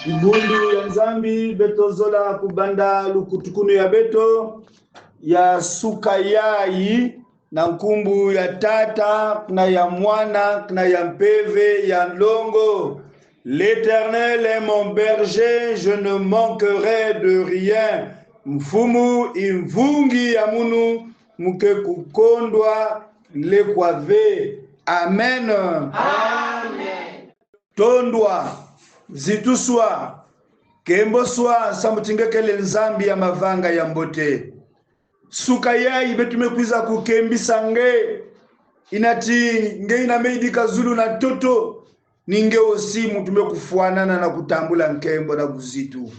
Ibundu ya nzambi beto zola kubanda lukutukunu ya beto ya suka yai na nkumbu ya tata na ya mwana na ya mpeve ya longo. L'Éternel est mon berger, je ne manquerai de rien. Mfumu imvungi ya munu muke kukondwa lekwave. Amen. Amen. Tondwa zituswa kemboswa samutingekele nzambi ya mavanga ya mbote suka yai betumekwiza kukembisa nge inati nge inameidika zulu na toto ninge osimu tumekufuanana na kutambula nkembo na kuzitu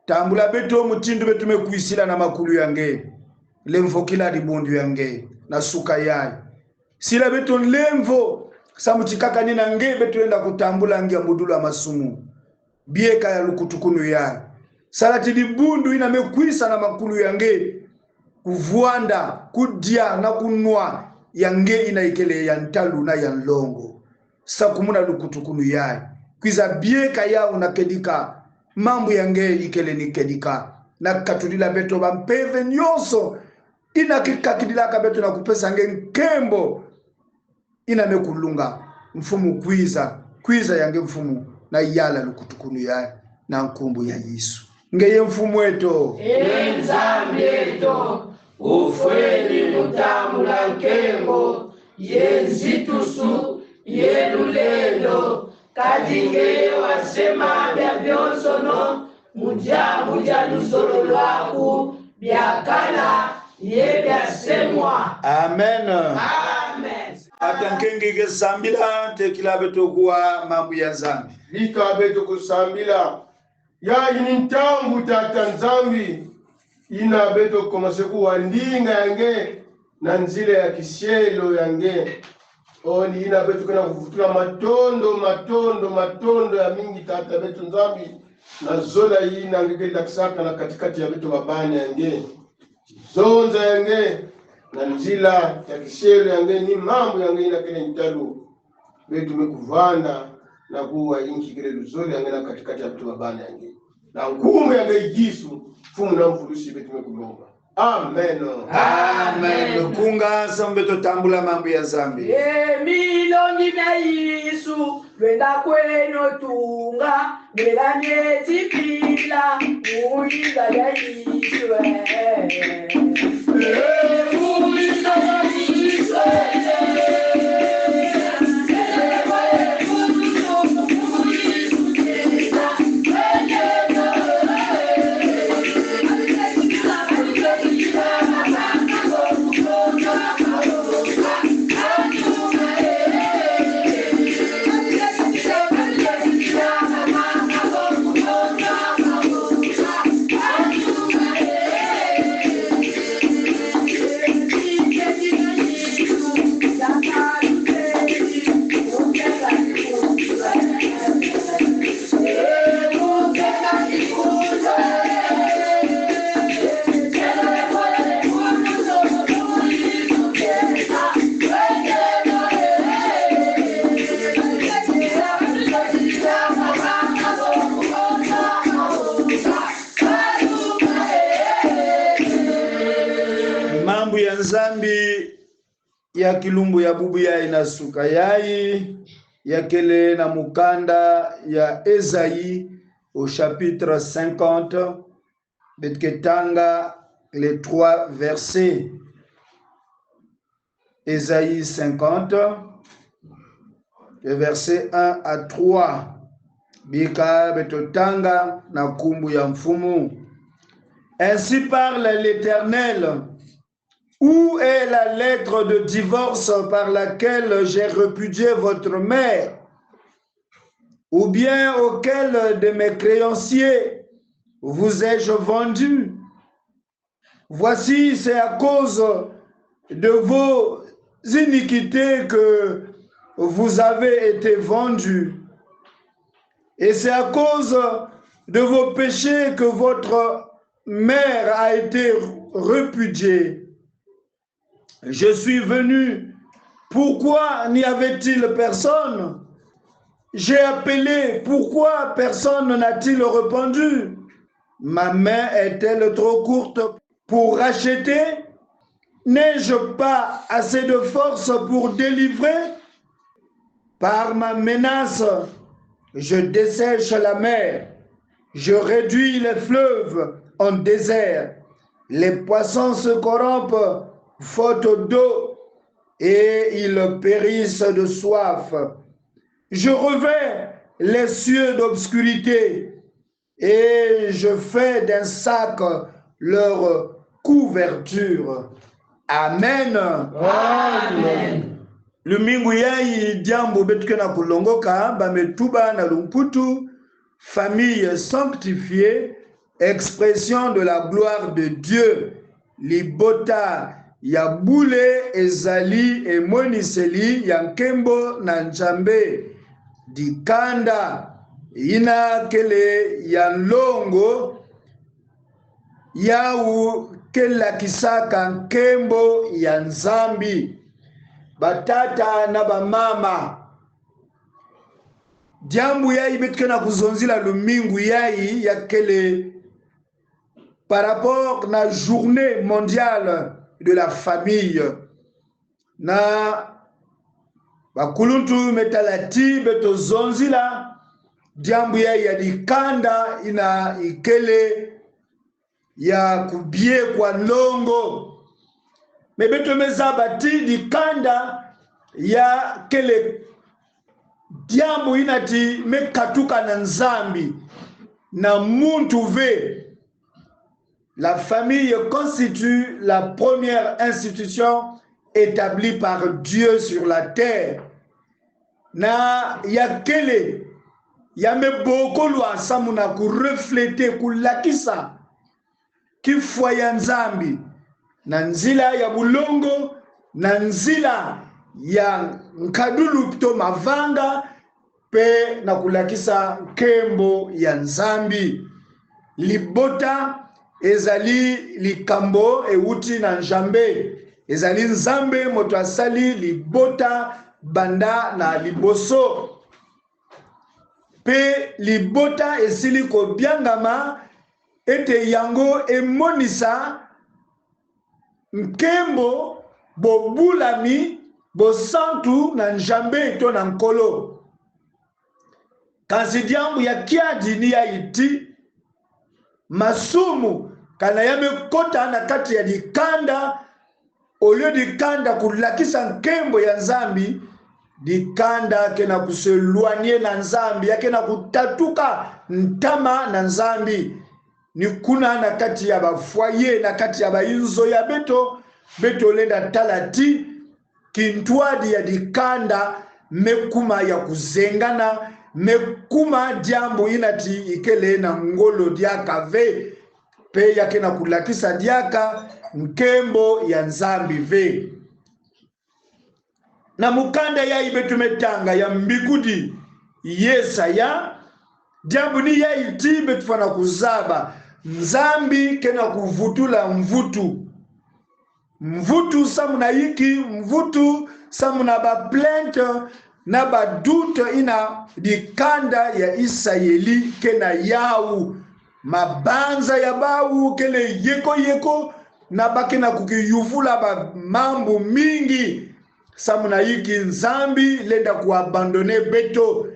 tambula beto mutindu betumekwisila na makulu yange lemvo kila ribundu yange na suka yai sila beto lemvo samuchikaka nina nge betu enda kutambula ngia mudulu wa masumu bieka ya lukutukunu ya salati dibundu ina mekwisa na makulu yange kuvuanda kudia na kunwa yange ina ikele ya ntalu na ya nlongo sakumuna lukutukunu ya kwiza bieka ya unakedika mambu yange ikele nikedika na katulila beto bampeve nyonso ina kikakidilaka beto na kupesa nge nkembo ina mekulunga mfumu kwiza yange mfumu na yala lukutukunu ya na nkumbu ya Yesu ngeye mfumu weto Nzambi eto ufweni mutamula nkembo yenzitusu yelulendo kadinge wasema bya byonsono muja lusolo lwaku byakala ye byasemwa. Amen. Amen. Atankengi ke sambila tekila beto kuwa mambu ya nzambi lika beto kusambila ya inintambu tata nzambi ina beto komase kuwa ndinga yange na nzile ya kisielo yange oni ina beto kuna kufutula matondo ya mingi tata beto nzambi na zola ina ngeke laksaka na katikati ya beto babani yange zonza yange na nzila ya kisielo yange ni mambo yange ina kene ntalu betu mekuvanda na kuwa inchi kile luzoli yange na katikati ya beto babani yange na ngumu yange ijisu fumu na mfurushi betu mekulomba. Amen. Amen. Lukunga sambeto tambula mambu ya zambi Milongi na Yesu lwenda kweno tunga melanye tipila muliga ya Yesu muliga ya Yesu nzambi ya kilumbu ya bubu ya inasuka yai ya kele na mukanda ya Esaïe au chapitre 50 betketanga les 3 versets. Esaïe 50 les versets 1 à 3 bika betotanga na kumbu ya mfumu. Ainsi parle l'Éternel. Où est la lettre de divorce par laquelle j'ai répudié votre mère? Ou bien auquel de mes créanciers vous ai-je vendu? Voici, c'est à cause de vos iniquités que vous avez été vendus. Et c'est à cause de vos péchés que votre mère a été répudiée. Je suis venu. Pourquoi n'y avait-il personne? J'ai appelé, pourquoi personne n'a-t-il répondu? Ma main est-elle trop courte pour racheter? N'ai-je pas assez de force pour délivrer? Par ma menace, je dessèche la mer, je réduis les fleuves en désert. Les poissons se corrompent faute d'eau et ils périssent de soif. Je revers les cieux d'obscurité et je fais d'un sac leur couverture. Amen. Amen. Lumingu yai diambo betuke na kulongoka bametuba na lumputu, famille sanctifiée, expression de la gloire de Dieu. Libota ya bule ezali emoniseli ya nkembo na njambe. Dikanda ina kele ya longo yau kela kisaka nkembo ya nzambi. Batata na bamama, diambu yai betuke na kuzonzila lumingu yai ya kele par rapport na journée mondiale de la famille. Na bakuluntu metalati beto zonzila diambu yai ya dikanda ina ikele ya kubie kwa longo. Mebeto mezabati dikanda ya kele diambu inati mekatuka na nzambi na muntu ve. La famille constitue la première institution établie par Dieu sur la terre. Na ya kele ya meboko lwa samuna ku refléter ku lakisa kifwa ya nzambi na nzila ya bulongo na nzila ya nkadulu to mavanga pe na kulakisa kembo ya nzambi. Libota ezali likambo euti na njambe, ezali nzambe moto asali libota banda na liboso pe libota esili kobiangama ete yango emonisa nkembo bobulami bosantu na njambe to na nkolo. Kasi diambu ya kiadi ni ya iti masumu kana yame kota na kati ya dikanda olio dikanda kulakisa nkembo ya nzambi, dikanda kena kuseluanie na nzambi yake na kutatuka ntama na nzambi. Ni kuna na kati ya bafoye na kati ya bainzo ya beto lenda talati kintwadi ya dikanda mekuma ya kuzengana mekuma diambu inati ikele na ngolo diaka ve pe yake na kulakisa diaka nkembo ya nzambi ve. Na mukanda ya ibetu metanga ya mbikudi Yesaya diambu ni ya iti betu fana kuzaba nzambi kena kuvutula mvutu samuna yiki mvutu samuna ba plainte na ba doute ina dikanda ya Israeli kena yau mabanza ya bawu kele yeko na bakena kukiyuvula ba mambo mingi samuna yiki nzambi lenda kuabandone beto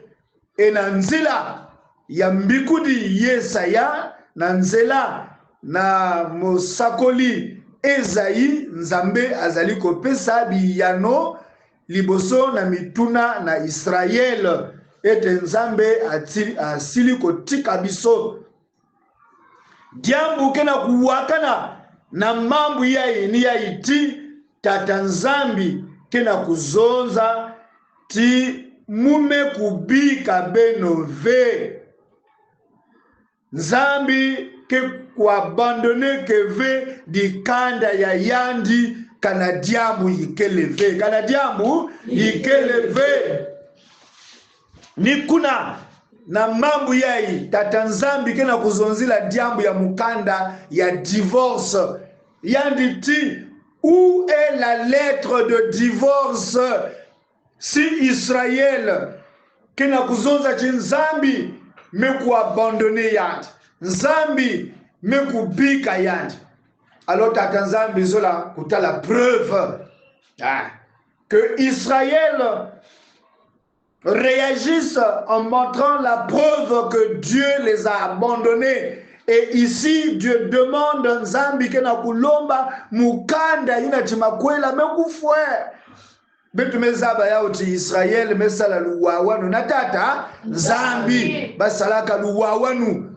ena nzila ya mbikudi Yesaya na nzela na mosakoli Ezayi nzambe azali kopesa biyano liboso na mituna na Israel ete nzambe asili kotika biso. Diambu kena kuwakana na mambu ya ni ya iti tata nzambi kena kuzonza ti mume kubika beno ve. Nzambi ke kuabandone keve dikanda ya yandi kana diambu ikeleve. Kana diambu ikeleve. Nikuna na mambu yai tata nzambi kena kuzonzila diambu ya mukanda ya divorce. Yandi ti, où est la lettre de divorce si Israël kena kuzonza chi nzambi meku abandonner yandi nzambi meku bika yandi. Alors tata nzambi zola kuta la preuve que Israël réagisse en montrant la preuve que Dieu les a abandonnés. Et ici, Dieu demande nzambi kena kulomba mukanda ina chimakwela mekufwe. Betu mezaba ya uti Israël mesala luwawanu na tata nzambi basalaka luwawanu.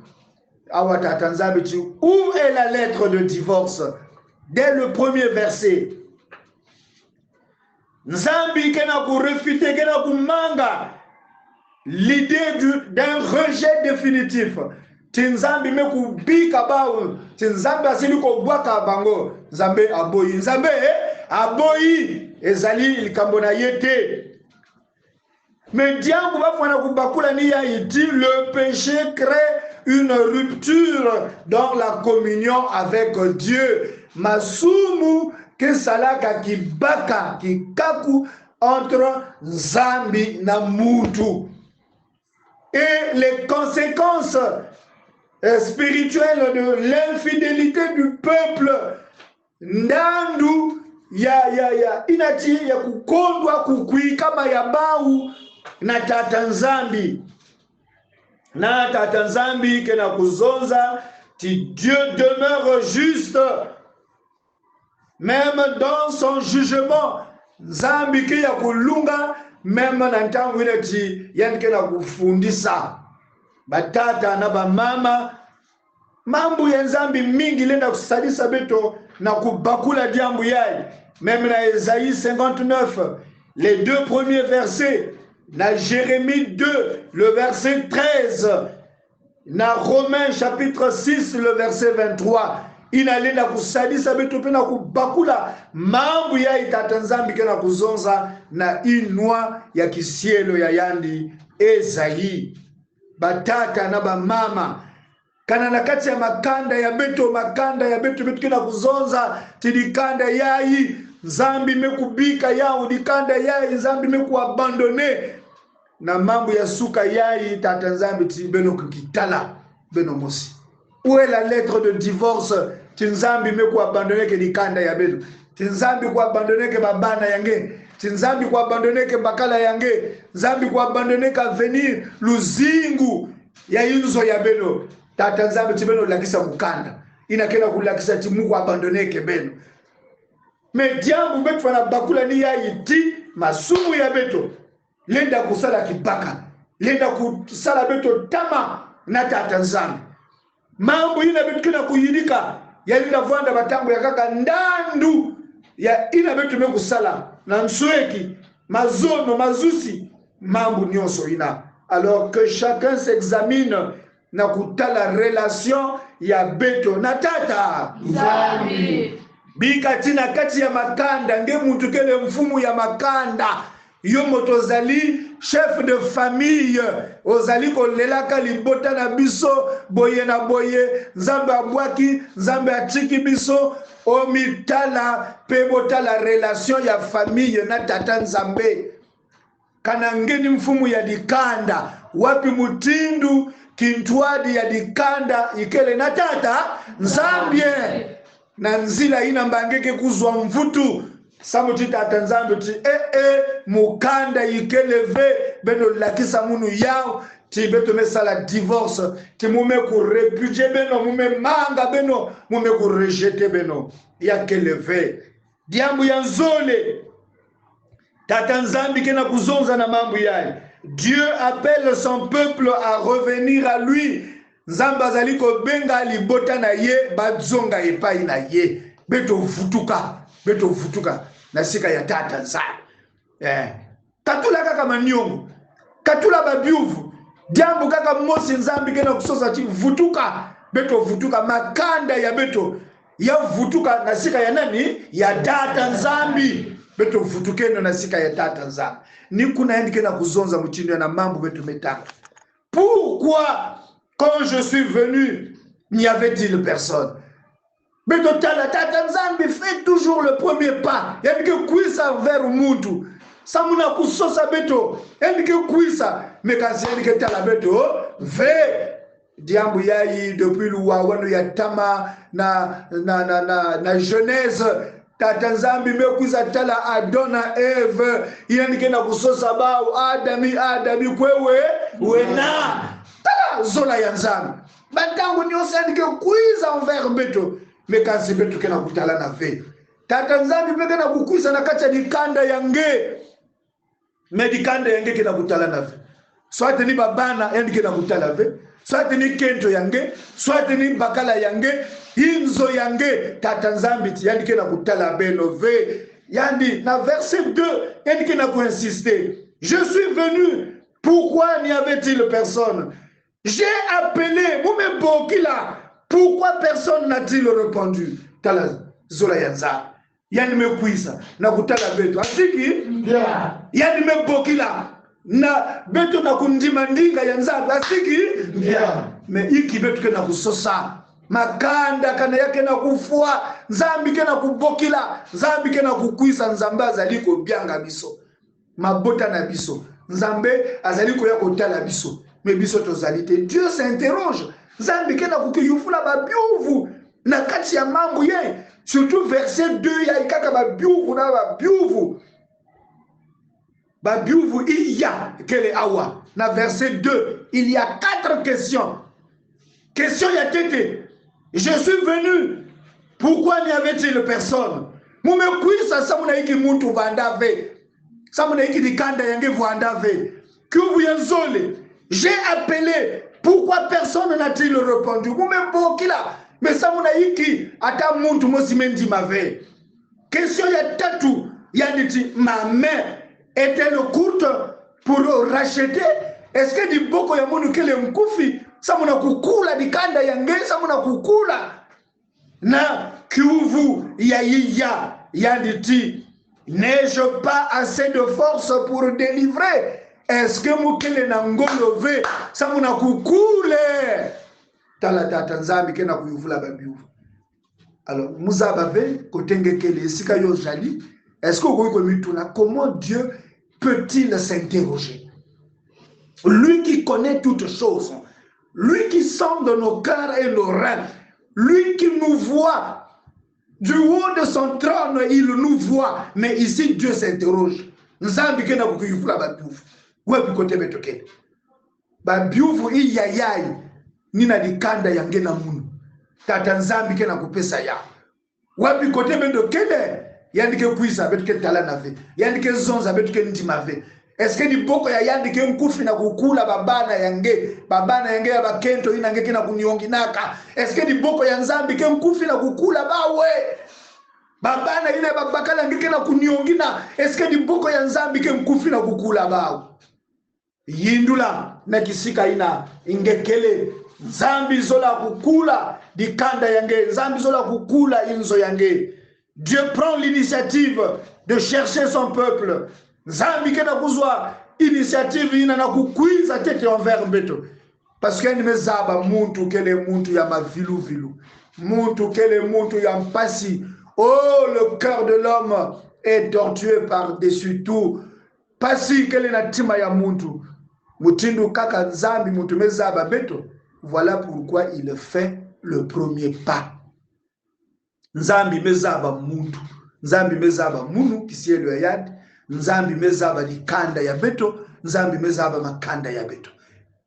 Awa tata nzambi chi, où est la lettre de divorce? Dès le premier verset. Nzambi kena ku réfuter, kena ku manga l'idée d'un rejet définitif. Tinzambi me ku bika bawo, tinzambi asili ko bwaka bango, nzambe aboyi, nzambe aboyi ezali likambo na yete. Mais diango bafana ku bakula ni ya iti, le péché crée une rupture dans la communion avec Dieu. Masumu que salaka ki baka ki kaku entre nzambi na mutu. Et les conséquences spirituelles de l'infidélité du peuple ndandu inati ya kukondwa kukui kama ya bau na tata nzambi. Na tata nzambi kena kuzonza ti Dieu demeure juste même dans son jugement. Nzambi ke ya kulunga même na ntango ile ti yani kena kufundisa batata na bamama mambo ya nzambi mingi lenda kusadisa beto na kubakula diambu yai. Même na Esaïe 59 les deux premiers versets, na Jérémie 2 le verset 13, na Romains chapitre 6 le verset 23, inalenda kusadisa beto pena kubakula mambo ya itata nzambi kena kuzonza na inwa ya kisielo ya yandi Esaïe. Batata na bamama kana na kati ya makanda ya beto kena kuzonza tidikanda yai nzambi mekubika yao dikanda yai nzambi meku abandonner na mambo ya suka yai tata nzambi ti beno kukitala beno mosi. Où est la lettre de divorce? Tinzambi meku abandonner ke dikanda ya beno, tinzambi ku abandonner ke babana yange, tinzambi ku abandonner ke bakala yange, nzambi ku abandonner ka venir luzingu ya yunzo ya beno. Tata nzambi ti beno lakisa mukanda inakena kulakisa ti muku abandonner ke beno. Mais diambu betu wana bakula ni ya iti masumu ya beto lenda kusala kibaka, lenda kusala beto tama na tata nzambi. Mambo ina betu kena kuyidika ya linda vwanda batango ya kaka ndandu ya ina betu mekusala na nsweki mazono mazusi mambo nyonso ina. Alors que chacun s'examine na kutala relation ya beto na tata nzambi. Bika tina kati ya makanda nge muntu kele mfumu ya makanda yo motozali chef de famille ozali kolelaka libota na biso boye na boye nzambe abwaki nzambe atiki biso omitala pe botala relation ya famille na tata nzambe. Kana ngeni mfumu ya dikanda wapi mutindu kintwadi ya dikanda ikele na tata nzambie na nzila ina mbangeke kuzwa mvutu samuti tata nzambe ti mukanda ikeleve beno lakisa munu yao ti beto mesala divorce ti mume ku repudier beno mume manga beno mume ku rejeter beno ya keleve diambu ya nzole tata nzambi kena kuzonza na mambo yayi. Dieu appelle son peuple à revenir à lui. Nzamba zali ko benga libota na ye bazonga epai na ye beto vutuka na sika ya tata nzambi. Katula kaka manyongo katula babiuvu diambu kaka mosi nzambi kena kusosa ti vutuka beto vutuka makanda ya beto ya vutuka na sika ya nani ya tata nzambi beto vutukeno na sika ya tata nzambi. Ni kuna endi kena kuzonza mutindo na mambo beto metanga. Pourquoi quand je suis venu, n'y avait-il personne? Mais tata nzambi fait toujours le premier pas. Il y a que kuisa vers Muntu. samuna kusosa beto endike kuisa mekasi endike tala beto ve diambu yayi depuis luwa wano ya tama na Genèse tata nzambi mekuisa tala Adona Eve endike na kusosa bao Adami kwewe wena tala zola ya nzambi batangu nyonse endike kuisa envers beto mekasi beto kena kutala na ve tata nzambi peke na kukuisa na kacha dikanda yange medikanda yange kena kutala na ve swate ni babana endi kena kutala ve swate ni kento yange swate ni bakala yange inzo yange tata nzambi ti endi kena kutala beno ve yandi na verset 2 endi kena kuinsister je suis venu pourquoi n'y avait-il personne j'ai appelé mume bokila pourquoi personne n'a-t-il répondu tala zola yanza yani mekuisa na kutala beto asiki yani mebokila na beto na kundima ndinga ya nzambi asiki me iki beto kena kusosa makanda kana yake na kufua nzambi kena kubokila nzambi kena kukuisa nzambe azaliko byanga biso mabota na biso nzambe azaliko ya kotala biso me biso tozalite Dieu s'interroge nzambi kena kukiyufula babyuvu na kati ya mambo ye surtout verset 2 ya ikaka babyuvu na babyuvu il y a quelle awa na verset 2 il y a 4 questions ya tete je suis venu pourquoi n'y avait-il personne mumekuisa samuna iki muntu vandave samuna iki dikanda yange vandave kuvu yanzole j'ai appelé pourquoi personne n'a-t-il répondu mumebokila mais samuna iki ata muntu mosimendi mave question ya tatu yaniti ma main était-elle courte pour racheter est-ce que di boko ya munu kele mkufi samuna kukula dikanda yange samuna kukula na kiuvu ya yiya yaniti n'ai-je pas assez de force pour délivrer est-ce que mukele na ngolove samuna kukule tala tata nzambi kena kuyuvula babiuvu alors muzabave kotenge kele sika yo jali est-ce que vous mituna comment Dieu peut-il s'interroger lui qui connaît toutes choses lui qui sonde nos cœurs et nos reins lui qui nous voit du haut de son trône il nous voit mais ici Dieu s'interroge nzambi kena kuyuvula babiuvu wepi kote betokele babiuvu iyayai nina dikanda yange na munu tata nzambi kena kupesa ya wapi kote bendo kele yandike kuisa betuke tala na ve yandike zonza betuke ndima ve eske ni boko ya yandike mkufi na kukula babana yange ya bakento ina nge kena kuniongi naka eske ni boko ya nzambi ke mkufi na kukula bawe babana ina babakala nge kena kuniongi na eske ni boko ya nzambi ke mkufi na kukula bawe yindula na kisika ina ingekele nzambi zola kukula dikanda yange nzambi zola kukula inzo yange Dieu prend l'initiative de chercher son peuple nzambi kena kuzwa initiative ina na kukuiza tete envers beto parce que nimezaba muntu kele muntu ya mavilu muntu kele muntu ya mpasi oh le cœur de l'homme est tortueux par-dessus tout pasi kele na tima ya muntu mutindu kaka nzambi muntu mezaba beto. Voilà pourquoi il fait le premier pas. Nzambi mezaba muntu. Nzambi mezaba munu kisielu ya yad. Nzambi mezaba dikanda ya beto. Nzambi mezaba makanda ya beto.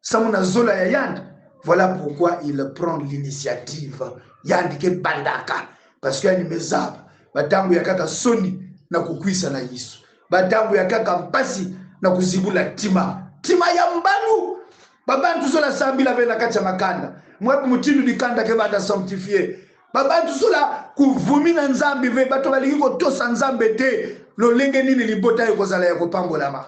Samuna zola ya yad. Voilà pourquoi il prend l'initiative. Yandike bandaka. Parce qu'il y a une mezaba. Batangu ya kaka soni na kukwisa na Yesu. Batangu ya kaka mpasi na kuzibula tima. Tima ya mbalu. Babantu sola sambila vena kacha makanda. Mwapi mutindo dikanda ke bada sanctifié. Babantu sola kuvumina nzambi ve bato balikiko tosa nzambe te. Lo lenge nini libota yako zala yako pango lama.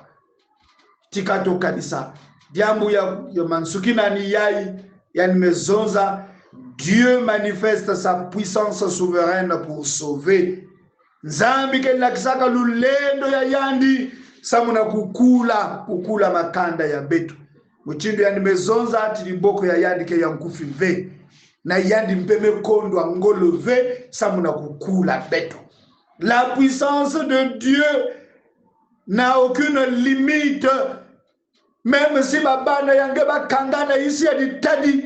Tikato kanisa. Diambu ya mansukina ni yai. Yani mezonza. Dieu manifeste sa puissance souveraine pour sauver. Nzambi ke lakisaka lulendo ya yandi. Samuna kukula makanda ya betu. Muchindo ya nimezonza ati liboko ya yandi ke ya mkufi ve. Na yandi mpeme kondo angolo ve. Samuna kukula betu. La puissance de Dieu n'a aucune limite. Même si babana yangeba kangana ici ya ditadi,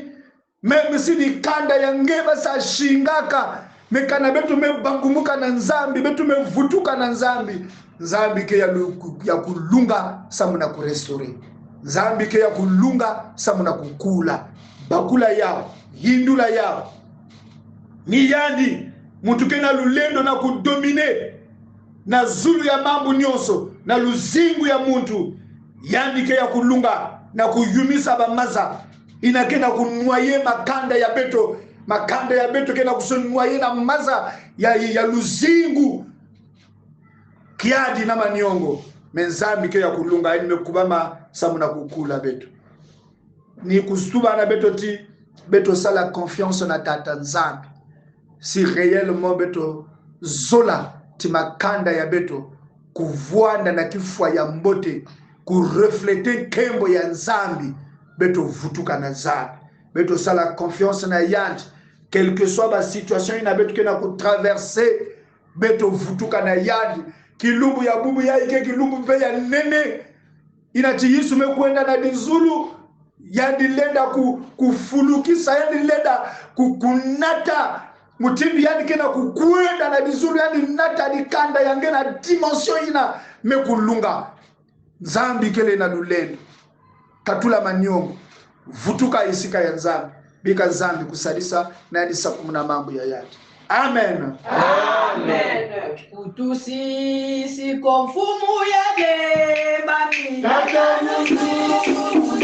même si di kanda yangeba sa shingaka, mekana betu me bangumuka na nzambi, betu me vutuka na nzambi, nzambi ke ya kulunga samuna kurestore, nzambi ke ya kulunga samuna kukula, bakula yao, hindula yao, ni yandi, mutuke na lulendo na kudomine, na zulu ya mambu nyonso, na luzingu ya muntu, yandi ke ya kulunga, na kuyumisa bamaza, inakena kunwaye makanda ya beto, makanda ya beto kena kusunwaye na maza ya luzingu, kiadi na maniongo, menzambi ke ya kulunga, nimekubama samuna kukula beto. Ni kustuba na beto ti, beto sala confiance na tata nzambi. Si réellement beto zola ti makanda ya beto kuvuanda na kifua ya mbote kureflete kembo ya nzambi beto vutuka na nzambi beto sala confiance na yandi quelle que soit la situation ina beto kena ku traverser beto vutuka na yandi kilumbu ya bubu ya ike kilumbu mpe ya nene inati Yesu mekwenda na dizulu yandi lenda kufulukisa yandi lenda kukunata mutimbi yani kena kukwenda na dizulu yani nata dikanda yange na dimension ina mekulunga nzambi kele na lulendo katula manyongo vutuka isika ya nzambi bika nzambi kusadisa na yadisa kumuna mambo ya yati. Amen. Amen. Utusi si konfumu ya gebami Tata Mungu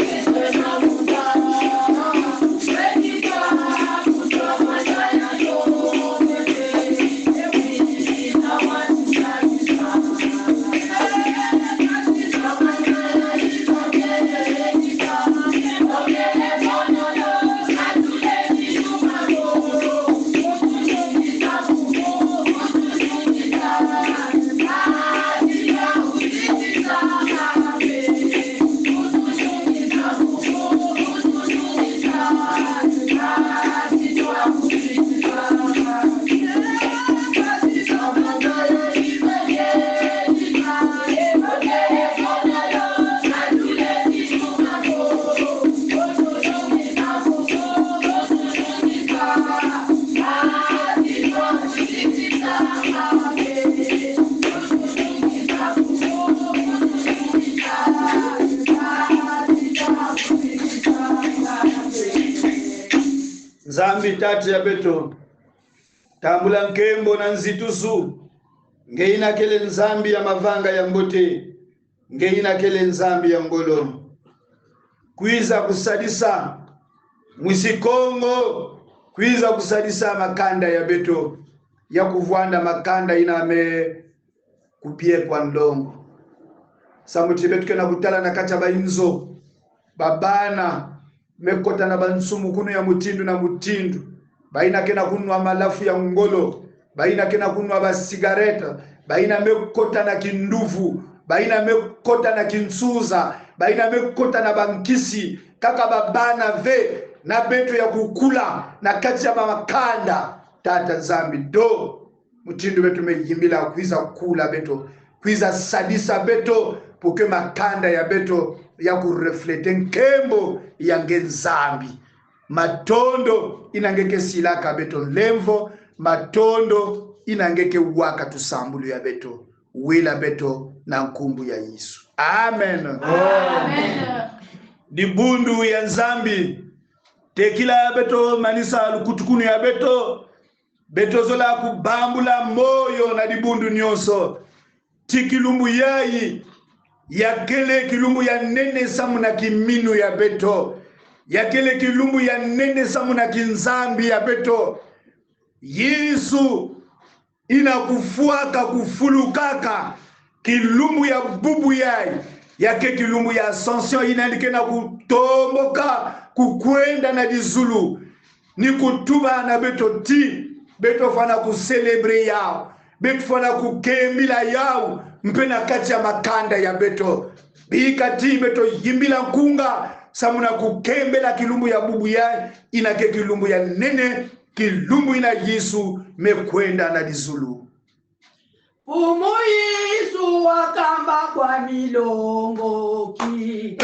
nzambi tatu ya beto tambula nkembo na nzitusu ngeina kele nzambi ya mavanga ya mbote ngeina kele nzambi ya ngolo kwiza kusadisa mwisikongo kwiza kusadisa makanda ya beto ya kuvwanda makanda iname kupie kwa ndongo samuti beto kena kutala na kachaba inzo babana mekota na bansumu kunu ya mutindu na mutindu baina kena kunwa malafu ya ngolo baina kena kunwa ba sigareta baina mekota na kinduvu baina mekota na kinsuza baina mekota na bankisi kaka babana ve na beto ya kukula na kati ya makanda tata nzambi do mutindu betu mejimbila kwiza kula beto kwiza sadisa beto poke makanda ya beto ya kureflete nkembo ya ngenzambi matondo inangeke silaka beto lemvo matondo inangeke waka tusambulu ya beto wila beto na nkumbu ya Yesu. Amen. Amen. Dibundu ya nzambi tekila ya beto manisa lukutukunu ya beto beto zola kubambula moyo na dibundu nyonso tikilumbu yayi yakele kilumbu ya nene samu na kiminu ya beto yakele kilumbu ya nene samu na kinzambi ya beto Yesu inakufuaka kufulukaka kilumbu ya bubu yake kilumbu ya ascension inaandike na kutomboka kukwenda na dizulu ni kutuba na beto ti beto fana kuselebre yao beto fana kukembila yao mpena kati ya makanda ya beto bika ti beto yimbila nkunga samuna kukembela kilumbu ya bubu inake kilumbu ya nene kilumbu ina Yesu mekwenda na dizulu Fumu Yesu wakamba kwa milongo ki.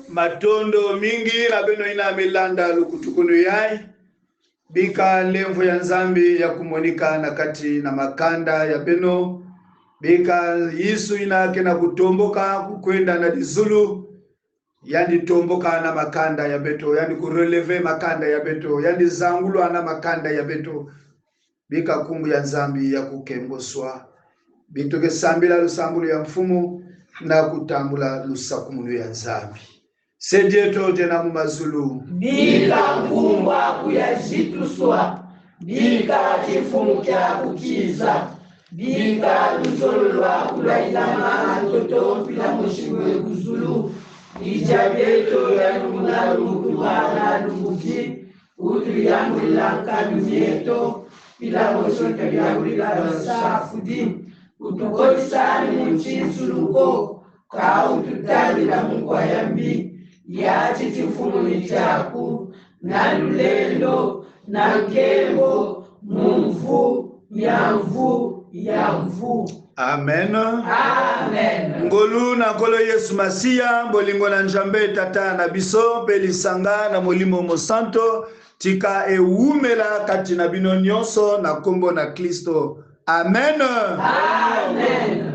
Matondo mingi na beno ina milanda lukutukunu yai bika lemvo ya nzambi ya kumonika na kati na makanda ya beno bika Yesu inake na kutomboka kukwenda na dizulu yandi tomboka na makanda ya beto yandi kureleve makanda ya beto yandi zangulu na makanda ya beto bika kumbu ya nzambi ya kukemboswa bitoke sambila lusambulu ya mfumu na kutambula lusakumulu ya nzambi sedieto tena mumazulu bika ngumba kuyazituswa bika chifumu kya kukiza bika luzolwa kulailama toto pila mushiwe kuzulu ijabeto ya lumuna lukuwana lukuki utu ya mulanka dumieto pila mosoto ya ulila safudi utukotisani mchinzuluko ka ututandila mukwa yambi ya chitifumuni chaku na lulendo na nkembo mumvu ya mvu. Amen. Amen. Ngolu na kolo Yesu Masia bolingo na njambe tata na biso pelisanga na molimo mosanto tika eumela kati na bino nyonso na kombo na Kristo. Amen. Amen.